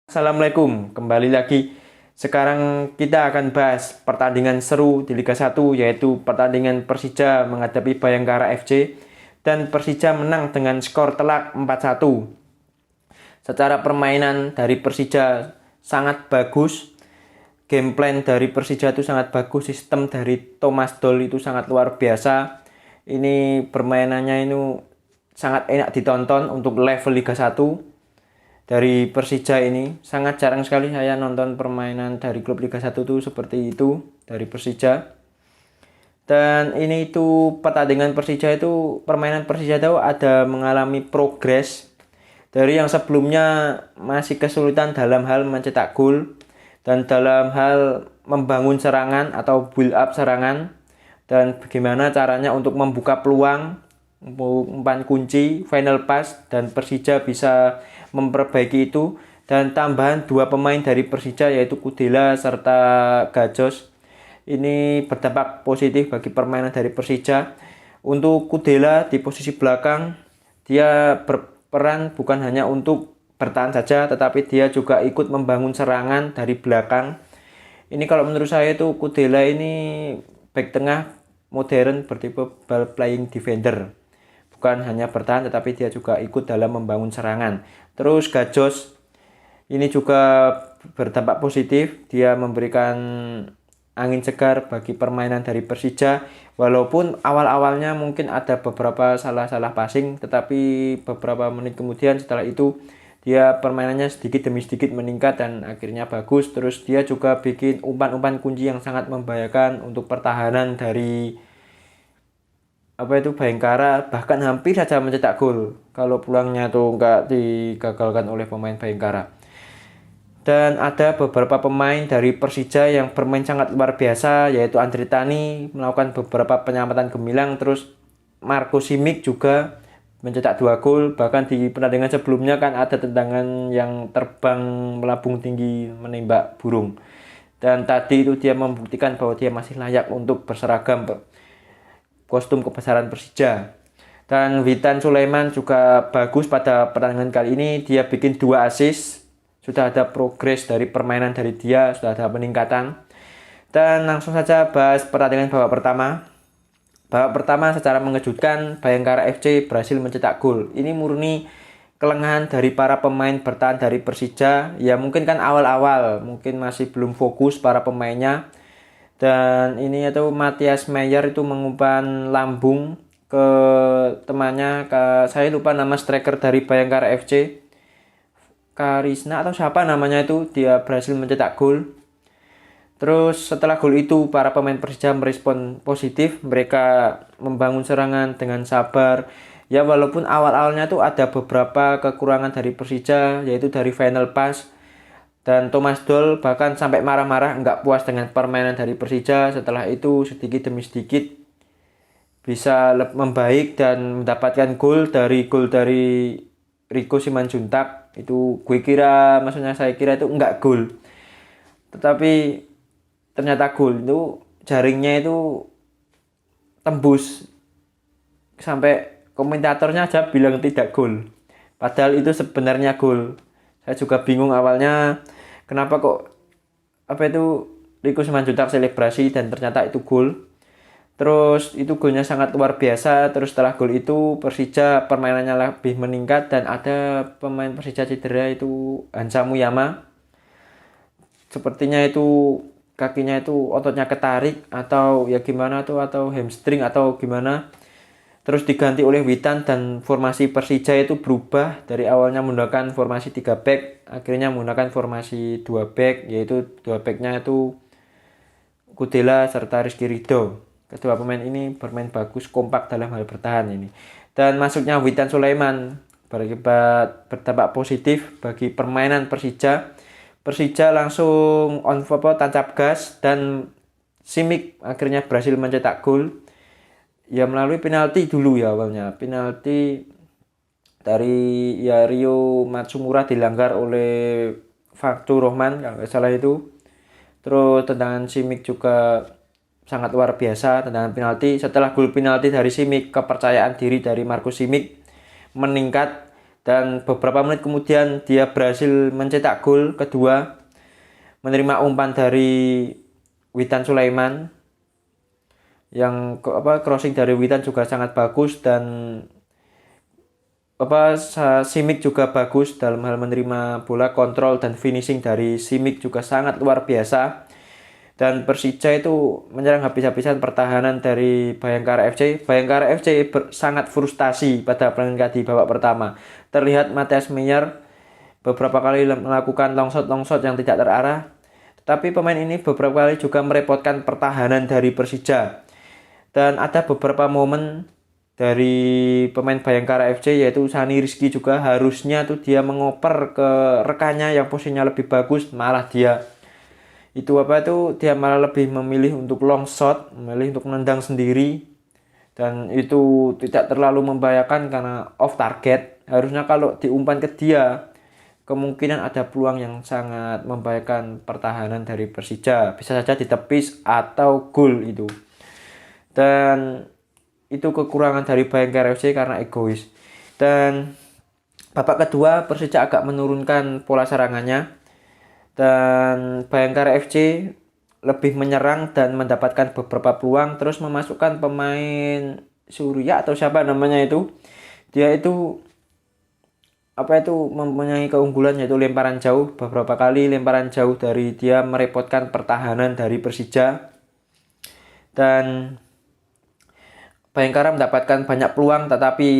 Assalamualaikum, kembali lagi. Sekarang kita akan bahas pertandingan seru di Liga 1, yaitu pertandingan Persija menghadapi Bayangkara FC, dan Persija menang dengan skor telak 4-1. Secara permainan dari Persija sangat bagus, game plan dari Persija itu sangat bagus, sistem dari Thomas Doll itu sangat luar biasa. Ini permainannya itu sangat enak ditonton untuk level Liga 1. Dari Persija ini sangat jarang sekali saya nonton permainan dari klub Liga 1 itu seperti itu dari Persija. Dan ini itu pertandingan Persija itu, permainan Persija itu ada mengalami progres dari yang sebelumnya masih kesulitan dalam hal mencetak gol dan dalam hal membangun serangan atau build up serangan, dan bagaimana caranya untuk membuka peluang, umpan kunci, final pass, dan Persija bisa memperbaiki itu. Dan tambahan dua pemain dari Persija yaitu Kudela serta Gajos ini berdampak positif bagi permainan dari Persija. Untuk Kudela di posisi belakang, dia berperan bukan hanya untuk bertahan saja, tetapi dia juga ikut membangun serangan dari belakang. Ini kalau menurut saya itu Kudela ini back tengah modern bertipe ball playing defender. Bukan hanya bertahan tetapi dia juga ikut dalam membangun serangan. Terus Gajos ini juga berdampak positif, dia memberikan angin segar bagi permainan dari Persija. Walaupun awal-awalnya mungkin ada beberapa salah-salah passing, tetapi beberapa menit kemudian setelah itu dia permainannya sedikit demi sedikit meningkat dan akhirnya bagus. Terus dia juga bikin umpan-umpan kunci yang sangat membahayakan untuk pertahanan dari Bayangkara, bahkan hampir saja mencetak gol kalau peluangnya tuh nggak digagalkan oleh pemain Bayangkara. Dan ada beberapa pemain dari Persija yang bermain sangat luar biasa, yaitu Andre Tani melakukan beberapa penyelamatan gemilang, terus Marco Simic juga mencetak 2 gol. Bahkan di pertandingan sebelumnya kan ada tendangan yang terbang melambung tinggi menembak burung, dan tadi itu dia membuktikan bahwa dia masih layak untuk berseragam kostum kebesaran Persija. Dan Witan Sulaiman juga bagus pada pertandingan kali ini, dia bikin 2 assist. Sudah ada progres dari permainan dari dia, sudah ada peningkatan. Dan langsung saja bahas pertandingan babak pertama. Babak pertama secara mengejutkan Bayangkara FC berhasil mencetak gol. Ini murni kelengahan dari para pemain bertahan dari Persija. Ya mungkin kan awal-awal, mungkin masih belum fokus para pemainnya. Dan ini itu Matias Meyer itu mengumpan lambung ke temannya, saya lupa nama striker dari Bayangkara FC, Karisna atau siapa namanya itu, dia berhasil mencetak gol. Terus setelah gol itu para pemain Persija merespon positif, mereka membangun serangan dengan sabar. Ya walaupun awal-awalnya tuh ada beberapa kekurangan dari Persija, yaitu dari final pass. Dan Thomas Doll bahkan sampai marah-marah nggak puas dengan permainan dari Persija. Setelah itu sedikit demi sedikit bisa membaik dan mendapatkan gol dari Rico Simanjuntak. Itu saya kira itu nggak gol, tetapi ternyata gol. Itu jaringnya itu tembus, sampai komentatornya aja bilang tidak gol, padahal itu sebenarnya gol. Saya juga bingung awalnya kenapa kok Rico Simanjuntak selebrasi dan ternyata itu gol. Terus itu golnya sangat luar biasa. Terus setelah gol itu Persija permainannya lebih meningkat dan ada pemain Persija cedera, itu Hansa Muyama. Sepertinya itu kakinya itu ototnya ketarik atau ya gimana tuh, atau hamstring atau gimana. Terus diganti oleh Witan dan formasi Persija itu berubah, dari awalnya menggunakan formasi 3 back, akhirnya menggunakan formasi 2 back, yaitu 2 backnya itu Kudela serta Rizky Ridho. Kedua pemain ini bermain bagus, kompak dalam hal bertahan ini. Dan masuknya Witan Sulaiman berdampak positif bagi permainan Persija. Persija langsung tancap gas dan Simic akhirnya berhasil mencetak gol. Ya melalui penalti dulu ya awalnya. Penalti dari Rio Matsumura dilanggar oleh Faktur Rahman kalau nggak salah itu. Terus tendangan Simic juga sangat luar biasa, tendangan penalti. Setelah gol penalti dari Simic, kepercayaan diri dari Marcus Simic meningkat Dan beberapa menit kemudian dia berhasil mencetak gol kedua, menerima umpan dari Witan Sulaiman. Yang crossing dari Witan juga sangat bagus, dan Simic juga bagus dalam hal menerima bola, kontrol dan finishing dari Simic juga sangat luar biasa. Dan Persija itu menyerang habis-habisan pertahanan dari Bayangkara FC. Bayangkara FC sangat frustasi pada pertandingan di babak pertama. Terlihat Matthias Meyer beberapa kali melakukan long shot yang tidak terarah. Tetapi pemain ini beberapa kali juga merepotkan pertahanan dari Persija. Dan ada beberapa momen dari pemain Bayangkara FC, yaitu Sani Rizky juga harusnya tuh dia mengoper ke rekannya yang posisinya lebih bagus, malah dia malah lebih memilih untuk long shot, memilih untuk nendang sendiri, dan itu tidak terlalu membahayakan karena off target. Harusnya kalau diumpan ke dia, kemungkinan ada peluang yang sangat membahayakan pertahanan dari Persija, bisa saja ditepis atau gol itu. Dan itu kekurangan dari Bayangkara FC karena egois. Dan babak kedua Persija agak menurunkan pola serangannya, dan Bayangkara FC lebih menyerang dan mendapatkan beberapa peluang, terus memasukkan pemain Surya atau siapa namanya itu. Dia itu mempunyai keunggulan, yaitu lemparan jauh. Beberapa kali lemparan jauh dari dia merepotkan pertahanan dari Persija. Dan Bayangkara mendapatkan banyak peluang, tetapi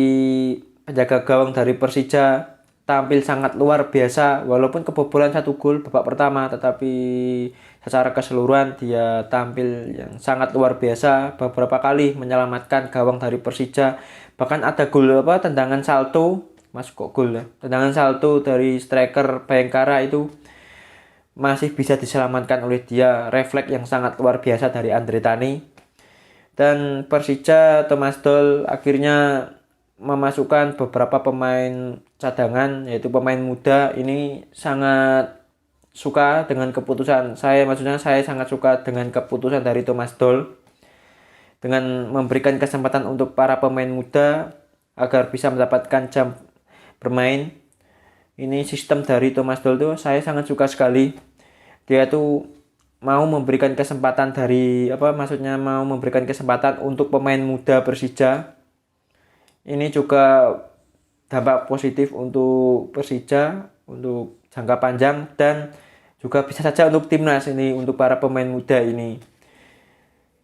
penjaga gawang dari Persija tampil sangat luar biasa. Walaupun kebobolan 1 gol babak pertama, tetapi secara keseluruhan dia tampil yang sangat luar biasa. Beberapa kali menyelamatkan gawang dari Persija. Bahkan ada gol tendangan salto, masuk kok gol ya. Tendangan salto dari striker Bayangkara itu masih bisa diselamatkan oleh dia. Refleks yang sangat luar biasa dari Andre Tani. Dan Persija Thomas Doll akhirnya memasukkan beberapa pemain cadangan, yaitu pemain muda. Ini sangat suka dengan keputusan saya sangat suka dengan keputusan dari Thomas Doll dengan memberikan kesempatan untuk para pemain muda agar bisa mendapatkan jam bermain. Ini sistem dari Thomas Doll tuh saya sangat suka sekali. Dia tuh mau memberikan kesempatan mau memberikan kesempatan untuk pemain muda Persija. Ini juga dampak positif untuk Persija untuk jangka panjang, dan juga bisa saja untuk timnas ini, untuk para pemain muda ini.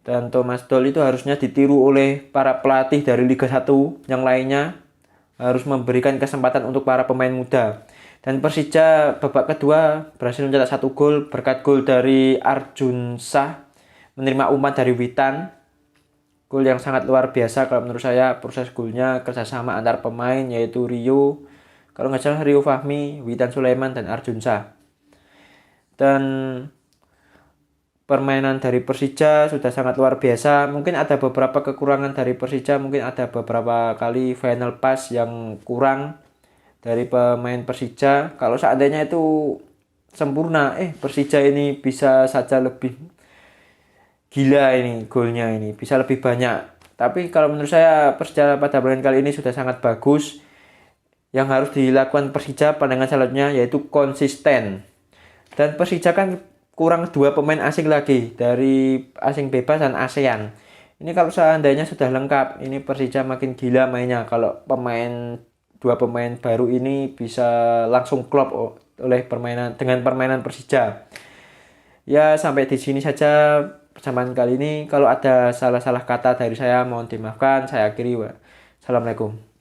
Dan Thomas Doll itu harusnya ditiru oleh para pelatih dari Liga 1 yang lainnya, harus memberikan kesempatan untuk para pemain muda. Dan Persija babak kedua berhasil mencetak 1 gol berkat gol dari Arjun Shah, menerima umpan dari Witan. Gol yang sangat luar biasa kalau menurut saya. Proses golnya kerjasama antar pemain, yaitu Rio, kalau nggak salah Rio Fahmi, Witan Sulaiman, dan Arjun Shah. Dan permainan dari Persija sudah sangat luar biasa. Mungkin ada beberapa kekurangan dari Persija, mungkin ada beberapa kali final pass yang kurang dari pemain Persija. Kalau seandainya itu sempurna, Persija ini bisa saja lebih gila, ini golnya ini bisa lebih banyak. Tapi kalau menurut saya Persija pada pertandingan kali ini sudah sangat bagus. Yang harus dilakukan Persija pandangan selanjutnya yaitu konsisten. Dan Persija kan kurang 2 pemain asing lagi, dari asing bebas dan ASEAN. Ini kalau seandainya sudah lengkap, ini Persija makin gila mainnya. Kalau 2 pemain baru ini bisa langsung klop oleh dengan permainan Persija. Ya, sampai di sini saja persamaan kali ini. Kalau ada salah-salah kata dari saya mohon dimaafkan. Saya akhiri. Assalamualaikum.